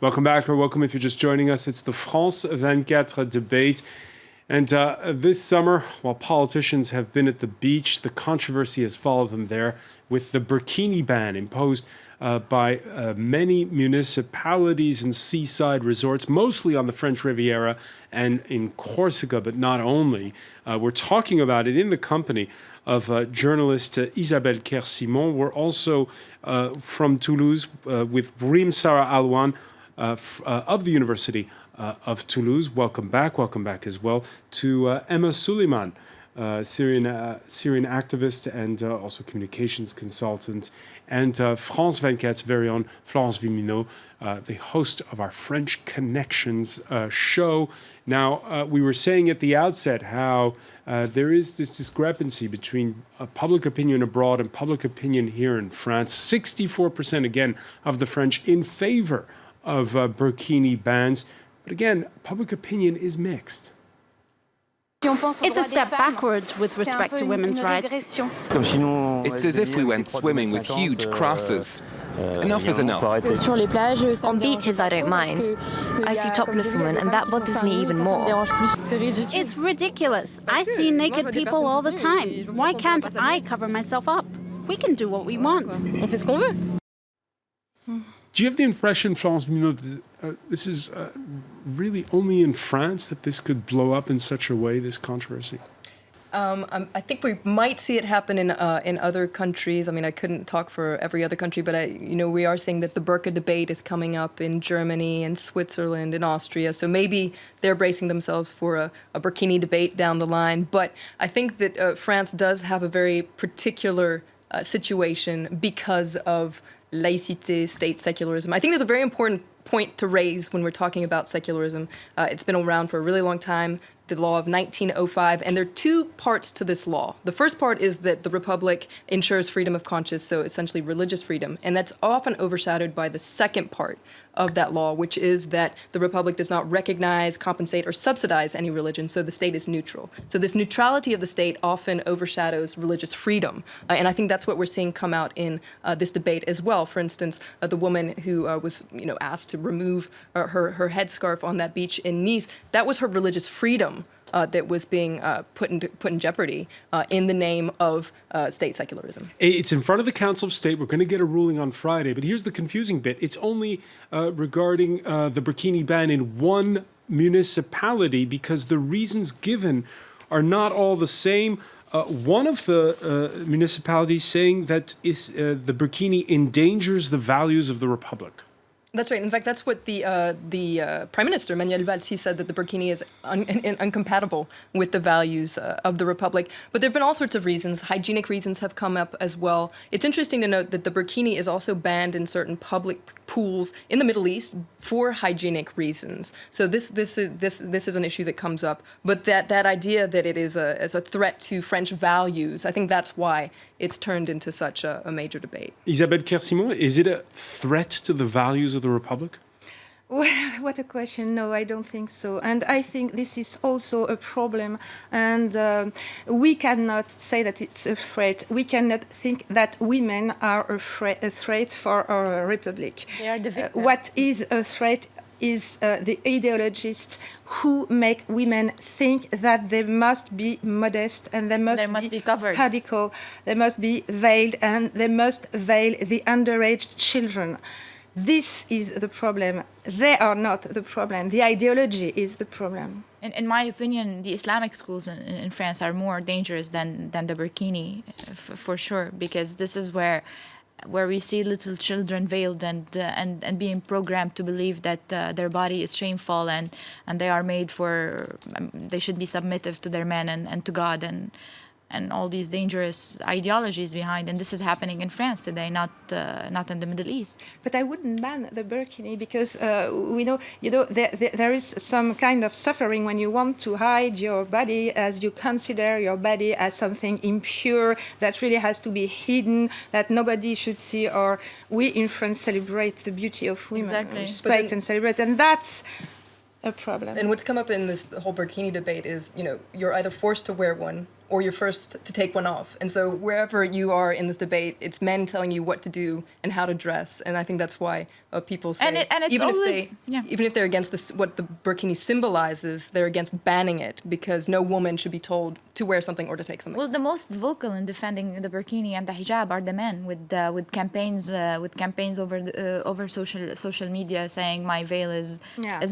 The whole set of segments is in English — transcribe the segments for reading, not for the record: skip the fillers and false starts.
Welcome back, or welcome if you're just joining us. It's the France 24 debate. And this summer, while politicians have been at the beach, the controversy has followed them there with the Burkini Ban imposed by many municipalities and seaside resorts, mostly on the French Riviera and in Corsica, but not only. We're talking about it in the company of journalist Isabelle Kersimon. We're also from Toulouse with Brim Sarah Alouane of the University of Toulouse. Welcome back as well to Emma Suleiman, Syrian activist and also communications consultant, and France 24's very own Florence Vimino, the host of our French Connections show. Now, we were saying at the outset how there is this discrepancy between public opinion abroad and public opinion here in France. 64% again of the French in favor of burkini bans. But again, public opinion is mixed. It's a step backwards with respect to women's rights. It's as if we went swimming with huge crosses. Enough is enough. On beaches, I don't mind. I see topless women, and that bothers me even more. It's ridiculous. I see naked people all the time. Why can't I cover myself up? We can do what we want. Do you have the impression, Florence Vimino, that this is really only in France that this could blow up in such a way, this controversy? I think we might see it happen in other countries. I mean, I couldn't talk for every other country, but we are seeing that the burqa debate is coming up in Germany and Switzerland and Austria. So maybe they're bracing themselves for a burkini debate down the line. But I think that France does have a very particular situation because of laïcité, state secularism. I think there's a very important point to raise when we're talking about secularism. It's been around for a really long time, the law of 1905, and there are two parts to this law. The first part is that the Republic ensures freedom of conscience, so essentially religious freedom, and that's often overshadowed by the second part of that law, which is that the Republic does not recognize, compensate, or subsidize any religion, so the state is neutral. So this neutrality of the state often overshadows religious freedom, and I think that's what we're seeing come out in this debate as well. For instance, the woman who was asked to remove her headscarf on that beach in Nice, that was her religious freedom that was being put in jeopardy in the name of state secularism. It's in front of the Council of State. We're going to get a ruling on Friday, but here's the confusing bit. It's only regarding the burkini ban in one municipality because the reasons given are not all the same. One of the municipalities saying that the burkini endangers the values of the Republic. That's right. In fact, that's what the Prime Minister, Manuel Valls, he said that the burkini is incompatible with the values of the Republic. But there have been all sorts of reasons. Hygienic reasons have come up as well. It's interesting to note that the burkini is also banned in certain public pools in the Middle East for hygienic reasons. So this is an issue that comes up. But that idea that it is as a threat to French values, I think that's why it's turned into such a major debate. Isabelle Kersimon, is it a threat to the values of the Republic? Well, what a question. No, I don't think so. And I think this is also a problem. And we cannot say that it's a threat. We cannot think that women are a threat for our republic. They are the victim. What is a threat is the ideologists who make women think that they must be modest and they must be covered, radical, they must be veiled, and they must veil the underage children. This is the problem. They are not the problem. The ideology is the problem. In my opinion, the Islamic schools in France are more dangerous than the burkini, for sure, because this is where we see little children veiled and being programmed to believe that their body is shameful and they are made for, they should be submissive to their men and to God and all these dangerous ideologies behind. And this is happening in France today, not in the Middle East. But I wouldn't ban the burkini because we know, there is some kind of suffering when you want to hide your body, as you consider your body as something impure that really has to be hidden, that nobody should see. Or we in France celebrate the beauty of women, exactly. Respect and celebrate, and that's a problem. And what's come up in this whole burkini debate is, you're either forced to wear one or you're first to take one off. And so wherever you are in this debate, it's men telling you what to do and how to dress. And I think that's why people say, and it's always, even if they're against this, what the burkini symbolizes, they're against banning it, because no woman should be told to wear something or to take something. Well, the most vocal in defending the burkini and the hijab are the men, with campaigns over social media saying my veil is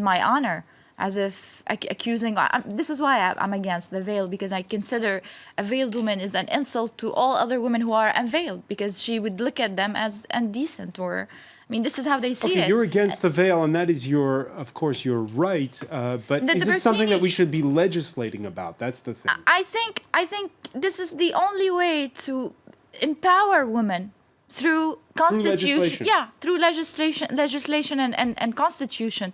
my honor, as if accusing. This is why I'm against the veil, because I consider a veiled woman is an insult to all other women who are unveiled, because she would look at them as indecent, or, I mean, this is how they see it. Okay, you're against the veil, and that is of course, your right. But is it something that we should be legislating about? That's the thing. I think this is the only way to empower women through constitution, through legislation and constitution,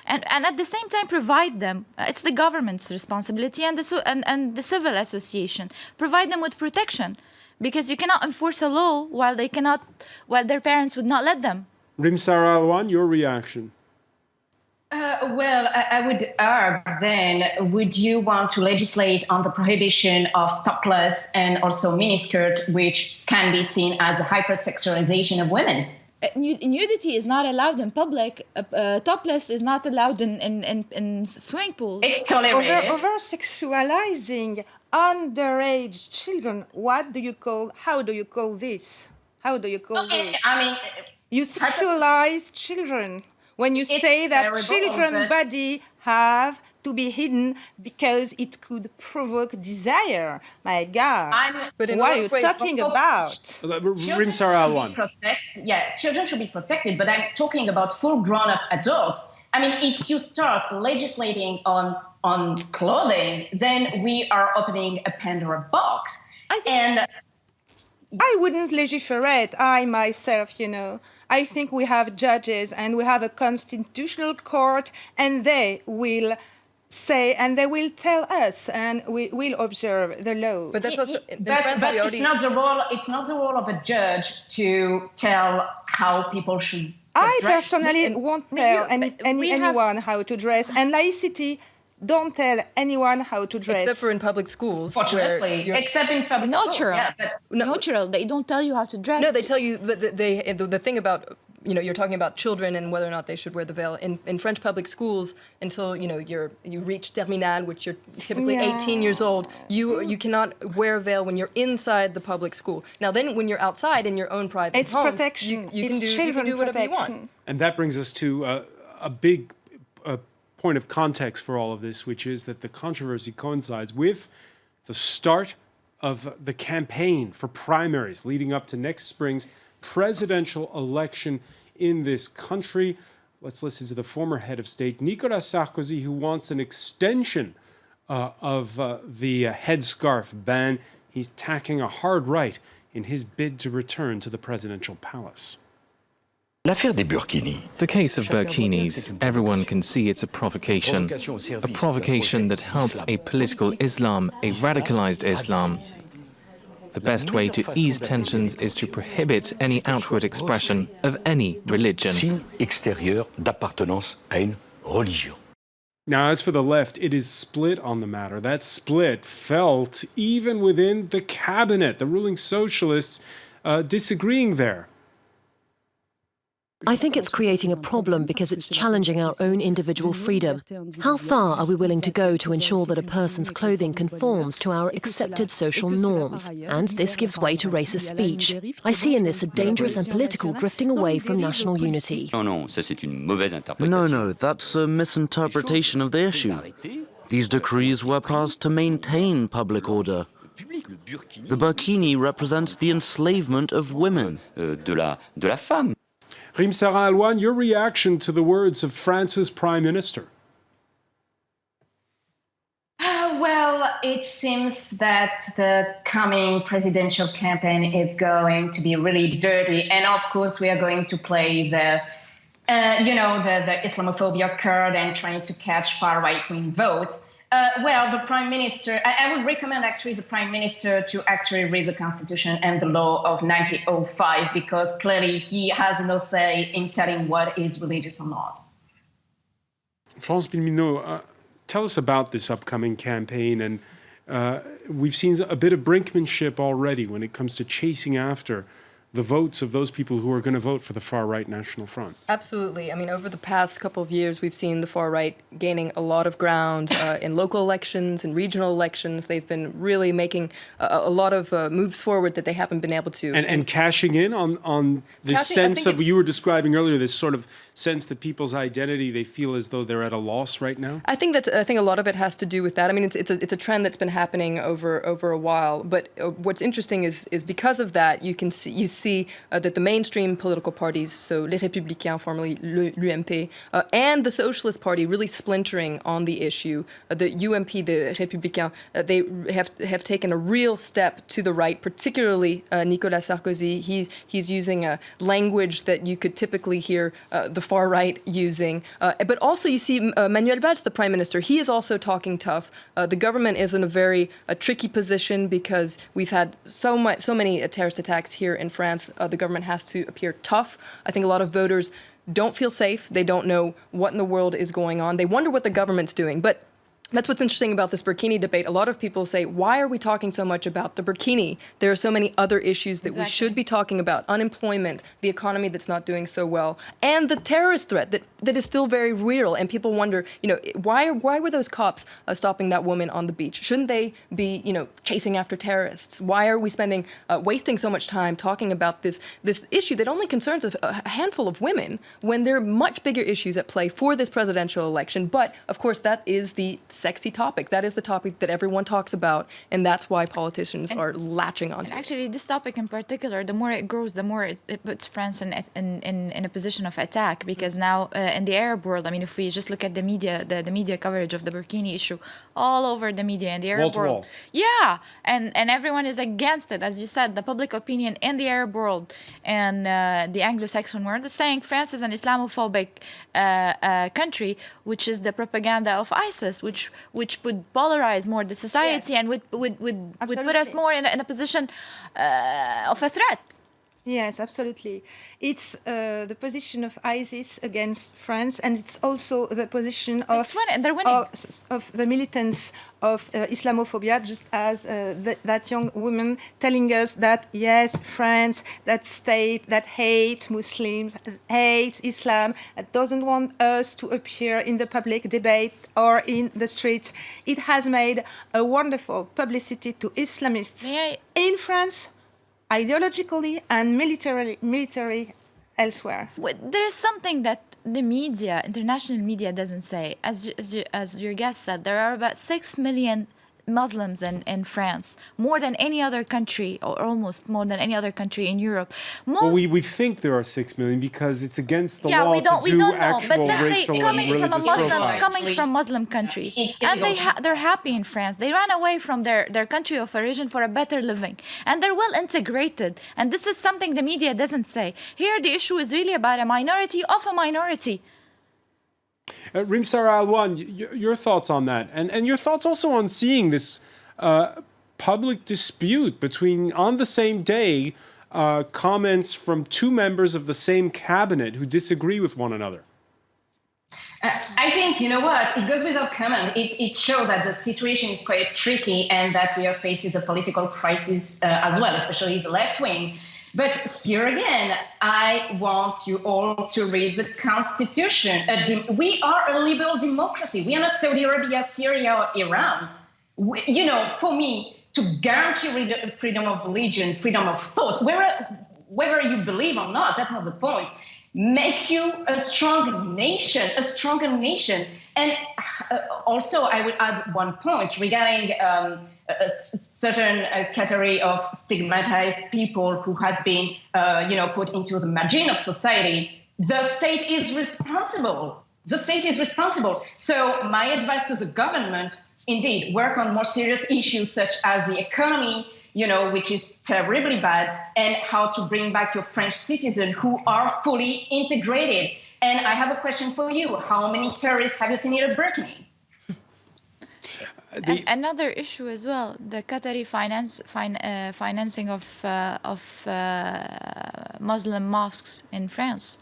and at the same time provide them. It's the government's responsibility and the civil association, provide them with protection, because you cannot enforce a law while their parents would not let them. Rimsara Alwan, your reaction? Well, I would argue then, would you want to legislate on the prohibition of topless and also miniskirt, which can be seen as a hypersexualization of women? Nudity is not allowed in public. Topless is not allowed in swimming pools. It's tolerated. Over-sexualizing underage children. How do you call this? Okay, I mean, you sexualize children. When you say that children's body have to be hidden because it could provoke desire, my God, what are you talking about? Rimsara Alwan. Children should be protected, but I'm talking about full grown-up adults. I mean, if you start legislating on clothing, then we are opening a Pandora box. I wouldn't legislate, I myself, I think we have judges and we have a constitutional court, and they will say and they will tell us, and we will observe the law. But that's also. It's not the role. It's not the role of a judge to tell how people should. I personally won't tell anyone how to dress, and laicity don't tell anyone how to dress. Except for in public schools. Fortunately, except in public schools. Natural. They don't tell you how to dress. No, they tell you the thing about, you're talking about children and whether or not they should wear the veil. In French public schools, until you reach terminale, which you're typically 18 years old, you cannot wear a veil when you're inside the public school. Now then, when you're outside in your own private home, protection. You can do whatever you want. And that brings us to a big point of context for all of this, which is that the controversy coincides with the start of the campaign for primaries leading up to next spring's presidential election in this country. Let's listen to the former head of state, Nicolas Sarkozy, who wants an extension of the headscarf ban. He's tacking a hard right in his bid to return to the presidential palace. The case of burkinis, everyone can see it's a provocation that helps a political Islam, a radicalized Islam. The best way to ease tensions is to prohibit any outward expression of any religion. Now, as for the left, it is split on the matter. That split felt even within the cabinet, the ruling socialists disagreeing there. I think it's creating a problem because it's challenging our own individual freedom. How far are we willing to go to ensure that a person's clothing conforms to our accepted social norms? And this gives way to racist speech. I see in this a dangerous and political drifting away from national unity. No, that's a misinterpretation of the issue. These decrees were passed to maintain public order. The burkini represents the enslavement of women. Rimsara Alwan, your reaction to the words of France's Prime Minister? Well, it seems that the coming presidential campaign is going to be really dirty. And of course, we are going to play the Islamophobia card and trying to catch far right-wing votes. Well, the Prime Minister, I would recommend actually the Prime Minister to actually read the Constitution and the law of 1905, because clearly he has no say in telling what is religious or not. France Bilmino, tell us about this upcoming campaign and we've seen a bit of brinkmanship already when it comes to chasing after the votes of those people who are going to vote for the far-right National Front. Absolutely. I mean, over the past couple of years, we've seen the far right gaining a lot of ground in local elections and regional elections. They've been really making a lot of moves forward that they haven't been able to. And cashing in on this sense of, you were describing earlier, this sort of sense that people's identity, they feel as though they're at a loss right now? I think a lot of it has to do with that. I mean, it's a trend that's been happening over a while. But what's interesting is because of that, you see that the mainstream political parties, so Les Républicains, formerly l'UMP, and the Socialist Party really splintering on the issue. The UMP, the Républicains, they have taken a real step to the right, particularly Nicolas Sarkozy. He's using a language that you could typically hear the far right using. But also you see Manuel Valls, the Prime Minister, he is also talking tough. The government is in a very tricky position because we've had so many terrorist attacks here in France. The government has to appear tough. I think a lot of voters don't feel safe. They don't know what in the world is going on. They wonder what the government's doing. But that's what's interesting about this Burkini debate. A lot of people say, why are we talking so much about the Burkini? There are so many other issues that we should be talking about. Unemployment, the economy that's not doing so well, and the terrorist threat that is still very real. And people wonder, why were those cops stopping that woman on the beach? Shouldn't they be, chasing after terrorists? Why are we wasting so much time talking about this issue that only concerns a handful of women when there are much bigger issues at play for this presidential election? But, of course, that is the sexy topic. That is the topic that everyone talks about, and that's why politicians are latching onto. And actually, this topic in particular, the more it grows, the more it puts France in a position of attack. Because now in the Arab world, I mean, if we just look at the media, the media coverage of the Burkini issue, all over the media in the Arab world, yeah, and everyone is against it. As you said, the public opinion in the Arab world and the Anglo-Saxon world is saying France is an Islamophobic country, which is the propaganda of ISIS, which would polarize more the society, yes, and would put us more in a position of a threat. Yes, absolutely. It's the position of ISIS against France, and it's also the position of the militants of Islamophobia, just as that young woman telling us that, yes, France, that state that hates Muslims, hates Islam, that doesn't want us to appear in the public debate or in the streets. It has made a wonderful publicity to Islamists in France, ideologically and military elsewhere. There is something that the media, international media, doesn't say. As your guest said, there are about 6 million Muslims in France, more than any other country, or almost more than any other country in Europe. Well, we think there are 6 million because it's against the law to do actual racial and religious profiling. Coming from Muslim countries, and they're happy in France. They ran away from their country of origin for a better living, and they're well integrated. And this is something the media doesn't say. Here, the issue is really about a minority of a minority. Rimsara Alwan, your thoughts on that, and your thoughts also on seeing this public dispute between, on the same day, comments from two members of the same cabinet who disagree with one another. I think, you know what, it goes without comment. It shows that the situation is quite tricky and that we are facing a political crisis as well, especially the left wing. But here again, I want you all to read the Constitution. We are a liberal democracy. We are not Saudi Arabia, Syria, or Iran. For me, to guarantee freedom of religion, freedom of thought, whether you believe or not, that's not the point. Make you a stronger nation. And also, I would add one point regarding a certain category of stigmatized people who have been, put into the margin of society. The state is responsible. So my advice to the government, indeed, work on more serious issues such as the economy, which is terribly bad, and how to bring back your French citizens who are fully integrated. And I have a question for you. How many terrorists have you seen in Burkini? Another issue as well, the Qatari financing of Muslim mosques in France.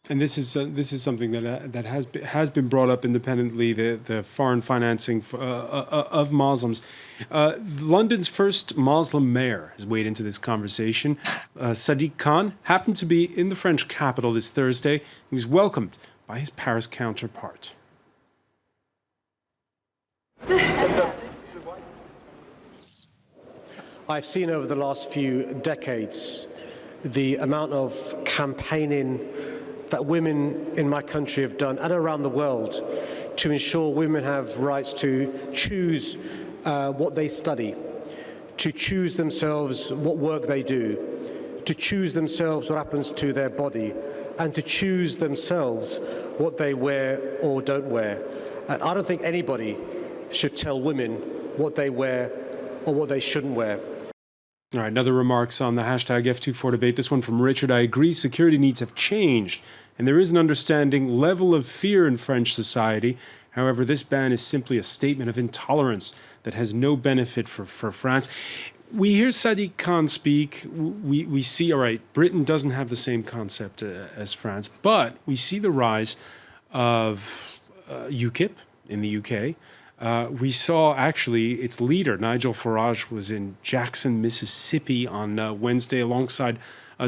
And this is something that has been brought up independently. The foreign financing of Muslims. London's first Muslim mayor has weighed into this conversation. Sadiq Khan happened to be in the French capital this Thursday. He was welcomed by his Paris counterpart. I've seen over the last few decades the amount of campaigning that women in my country have done and around the world to ensure women have rights to choose what they study, to choose themselves what work they do, to choose themselves what happens to their body, and to choose themselves what they wear or don't wear. And I don't think anybody should tell women what they wear or what they shouldn't wear. All right, another remarks on the hashtag F24 debate. This one from Richard. I agree security needs have changed, and there is an understanding level of fear in French society. However, this ban is simply a statement of intolerance that has no benefit for France. We hear Sadiq Khan speak. We see, all right, Britain doesn't have the same concept as France, but we see the rise of UKIP in the UK. We saw, actually, its leader, Nigel Farage, was in Jackson, Mississippi on Wednesday alongside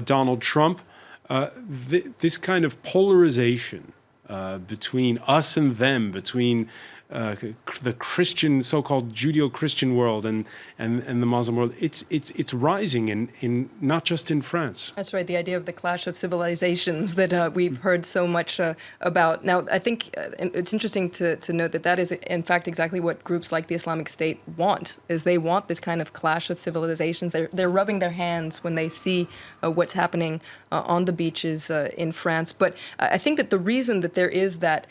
Donald Trump. This kind of polarization between us and them, between the Christian, so-called Judeo-Christian world and the Muslim world, it's rising in not just in France. That's right. The idea of the clash of civilizations that we've heard so much about. Now, I think it's interesting to note that is, in fact, exactly what groups like the Islamic State want. Is they want this kind of clash of civilizations. They're rubbing their hands when they see what's happening on the beaches in France. But I think that the reason that there is that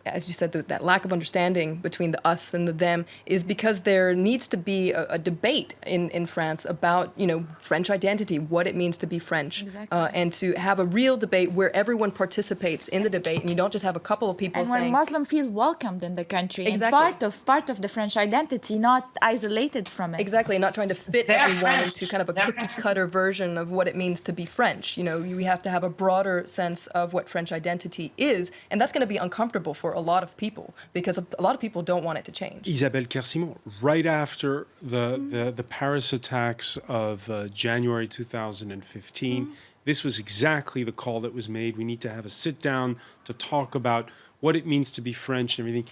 as you said, that lack of understanding between the us and the them is because there needs to be a debate in France about, French identity, what it means to be French. Exactly. And to have a real debate where everyone participates in the debate and you don't just have a couple of people saying... And where Muslims feel welcomed in the country. Exactly. And part of the French identity, not isolated from it. Exactly, not trying to fit everyone into kind of a cookie-cutter version of what it means to be French. We have to have a broader sense of what French identity is, and that's going to be uncomfortable for a lot of people because a lot of people don't want it to change. Isabelle Kersimon, right after the Paris attacks of January 2015, this was exactly the call that was made. We need to have a sit down to talk about what it means to be French and everything.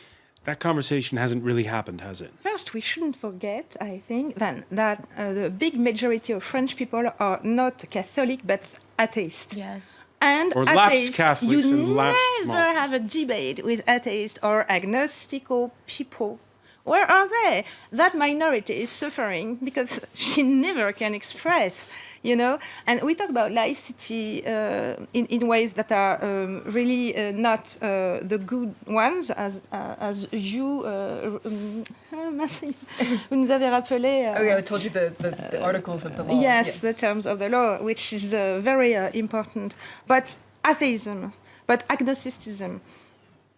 That conversation hasn't really happened, has it? First, we shouldn't forget, I think, then that the big majority of French people are not Catholic but atheist. Yes. And or lapsed Catholics and lapsed Muslims. You never have a debate with atheists or agnostical people. Where are they? That minority is suffering because she never can express, And we talk about laicity in ways that are really not the good ones, as you nous avez rappelé. I told you the articles of the law. Yes, the terms of the law, which is very important. But atheism, but agnosticism,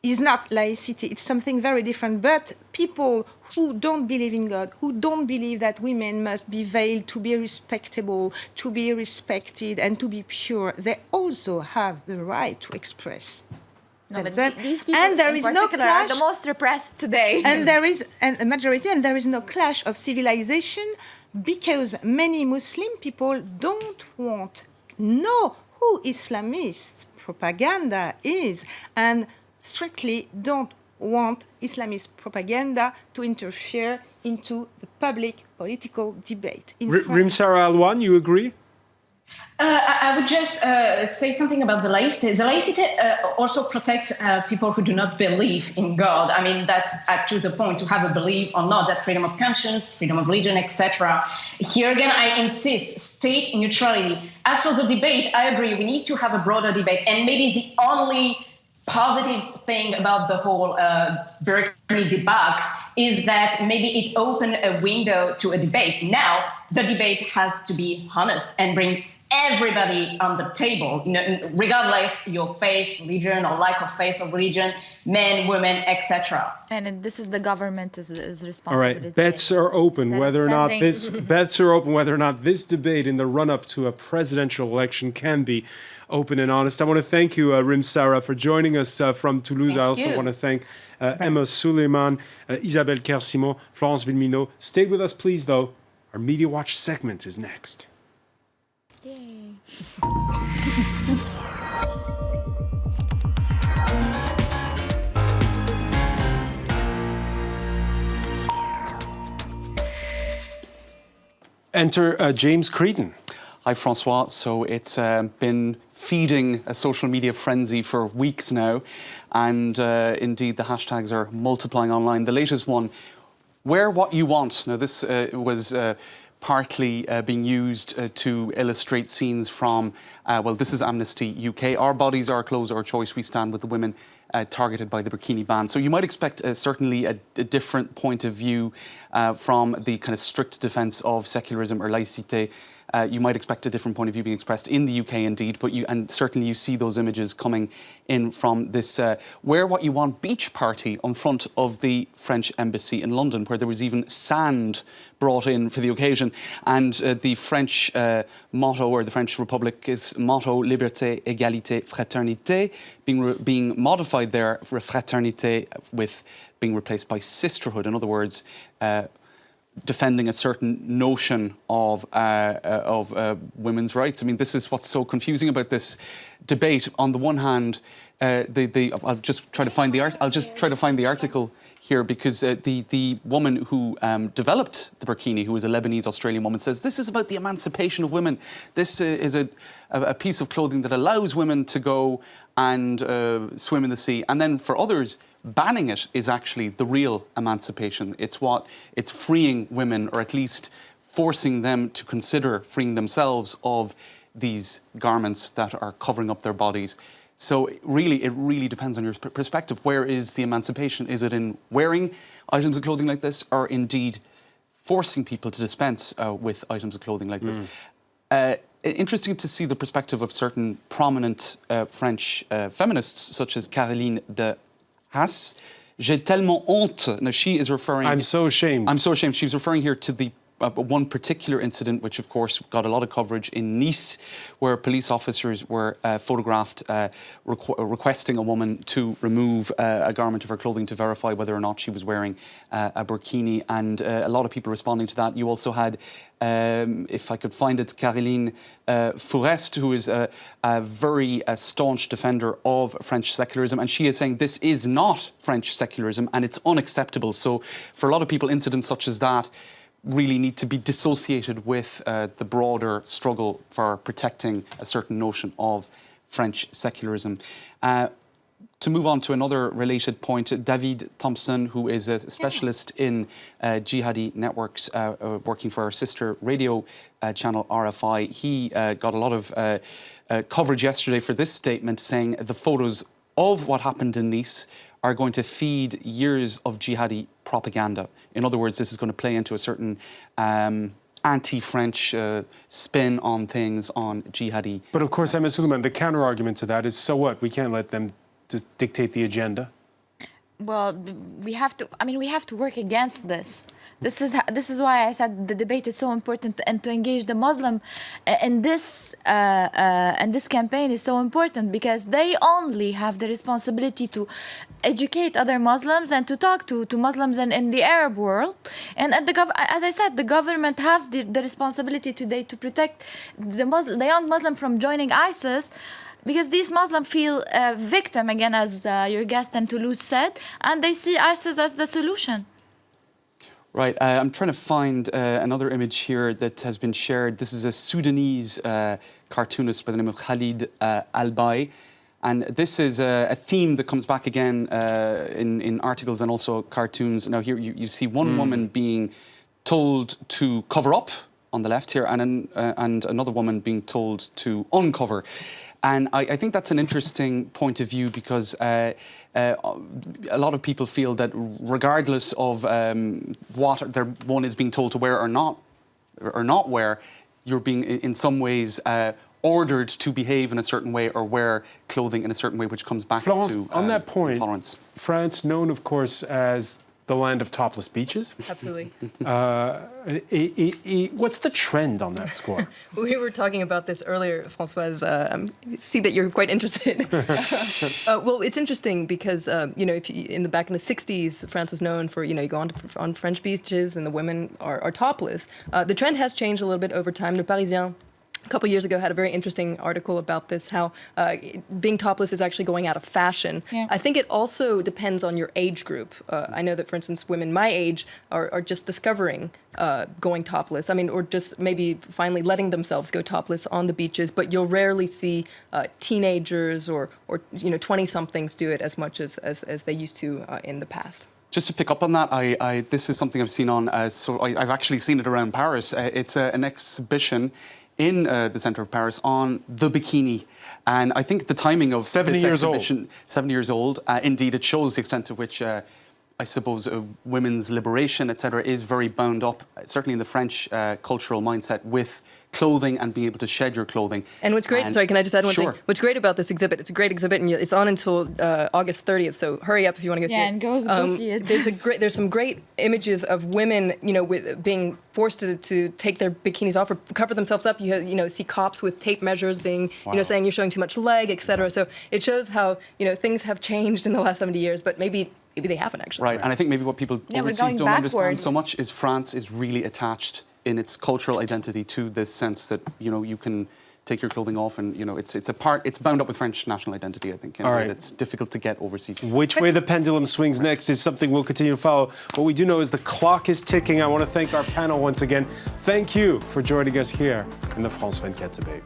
is not laicity. It's something very different. But people who don't believe in God, who don't believe that women must be veiled to be respectable, to be respected, and to be pure, they also have the right to express. No, but these people and there is no clash, are the most repressed today. And there is a majority, and there is no clash of civilization because many Muslim people don't know who Islamist propaganda is, and strictly don't want Islamist propaganda to interfere into the public political debate. Rimsara Alwan, you agree? I would just say something about the laicity. The laicity also protects people who do not believe in God. I mean, that's actually the point, to have a belief or not, that freedom of conscience, freedom of religion, etc. Here again, I insist, state neutrality. As for the debate, I agree, we need to have a broader debate. And maybe the only positive thing about the whole Burkini debacle is that maybe it opened a window to a debate. Now, the debate has to be honest and bring everybody on the table, regardless your faith, religion, or lack of faith or religion, men, women, etc. And this is the government is responsible. All right, bets are open whether or not this debate in the run-up to a presidential election can be open and honest. I want to thank you, Rim Sarah, for joining us from Toulouse. I also want to thank Emma Suleiman, Isabelle Kersimon, Florence Villemino. Stay with us, please, though. Our Media Watch segment is next. Yay. Enter James Creedon. Hi, François. So it's been feeding a social media frenzy for weeks now, and indeed the hashtags are multiplying online. The latest one, wear what you want. Now this was partly being used to illustrate scenes from, well, this is Amnesty UK. Our bodies, our clothes, our choice. We stand with the women targeted by the Burkini Ban. So you might expect certainly a different point of view from the kind of strict defence of secularism or laïcité. You might expect a different point of view being expressed in the UK, indeed, but certainly you see those images coming in from this Wear What You Want beach party on front of the French embassy in London, where there was even sand brought in for the occasion. And the French motto, or the French Republic's motto, Liberté, Égalité, Fraternité, being modified there for fraternité, with being replaced by sisterhood. In other words, defending a certain notion of women's rights. I mean, this is what's so confusing about this debate. On the one hand, I'll just try to find the article here, because the woman who developed the burkini, who is a Lebanese Australian woman, says this is about the emancipation of women. This is a piece of clothing that allows women to go and swim in the sea. And then for others, banning it is actually the real emancipation. It's freeing women, or at least forcing them to consider freeing themselves of these garments that are covering up their bodies. So it really depends on your perspective. Where is the emancipation? Is it in wearing items of clothing like this, or indeed forcing people to dispense with items of clothing like this? Interesting to see the perspective of certain prominent French feminists, such as Caroline de Haas. J'ai tellement honte. Now she is referring... I'm so ashamed. I'm so ashamed. She's referring here to the one particular incident, which of course got a lot of coverage in Nice, where police officers were photographed requesting a woman to remove a garment of her clothing to verify whether or not she was wearing a burkini, and a lot of people responding to that. You also had, if I could find it, Caroline Forest, who is a very staunch defender of French secularism, and she is saying this is not French secularism and it's unacceptable. So for a lot of people, incidents such as that really need to be dissociated with the broader struggle for protecting a certain notion of French secularism. To move on to another related point, David Thompson, who is a specialist in jihadi networks, working for our sister radio channel RFI, he got a lot of coverage yesterday for this statement, saying the photos of what happened in Nice are going to feed years of jihadi propaganda. In other words, this is going to play into a certain anti-French spin on things, on jihadi. But of course, Emma Suleiman, the counter-argument to that is, so what? We can't let them just dictate the agenda? Well, we have to work against this. This is why I said the debate is so important, and to engage the Muslim in this campaign is so important, because they only have the responsibility to educate other Muslims and to talk to Muslims in the Arab world. And as I said, the government have the responsibility today to protect the young Muslim from joining ISIS, because these Muslims feel a victim, again, as your guest in Toulouse said, and they see ISIS as the solution. Right, I'm trying to find another image here that has been shared. This is a Sudanese cartoonist by the name of Khalid Al-Bai. And this is a theme that comes back again in articles and also cartoons. Now here you see one woman being told to cover up on the left here, and another woman being told to uncover. And I think that's an interesting point of view, because a lot of people feel that regardless of what one is being told to wear or not wear, you're being, in some ways, ordered to behave in a certain way or wear clothing in a certain way, which comes back Florence, to on that point, tolerance. France, known, of course, as the land of topless beaches. Absolutely. What's the trend on that score? We were talking about this earlier, François. See that you're quite interested. Well, it's interesting because if back in the '60s, France was known for you go on French beaches and the women are topless. The trend has changed a little bit over time. Le Parisien a couple years ago had a very interesting article about this, how being topless is actually going out of fashion. Yeah. I think it also depends on your age group. I know that, for instance, women my age are just discovering going topless. I mean, or just maybe finally letting themselves go topless on the beaches, but you'll rarely see teenagers or 20-somethings do it as much as they used to in the past. Just to pick up on that, this is something I've seen on, I've actually seen it around Paris. It's an exhibition in the centre of Paris on the bikini. And I think the timing of 70 this years exhibition, old. 7 years old, indeed it shows the extent to which I suppose women's liberation, etc., is very bound up, certainly in the French cultural mindset, with clothing and being able to shed your clothing. And what's great, sorry, can I just add one Sure. thing? What's great about this exhibit, it's a great exhibit, and it's on until August 30th, so hurry up if you want to go see it. Yeah, and go see it. There's some great images of women, with being forced to take their bikinis off or cover themselves up. You see cops with tape measures being, saying you're showing too much leg, etc. So it shows how, things have changed in the last 70 years, but maybe they haven't actually. Right, and I think maybe what people overseas don't understand so much is France is really attached in its cultural identity to this sense that, you can take your clothing off and, it's bound up with French national identity, I think, in a way that's difficult to get overseas. Which way the pendulum swings next is something we'll continue to follow. What we do know is the clock is ticking. I want to thank our panel once again. Thank you for joining us here in the France 24 debate.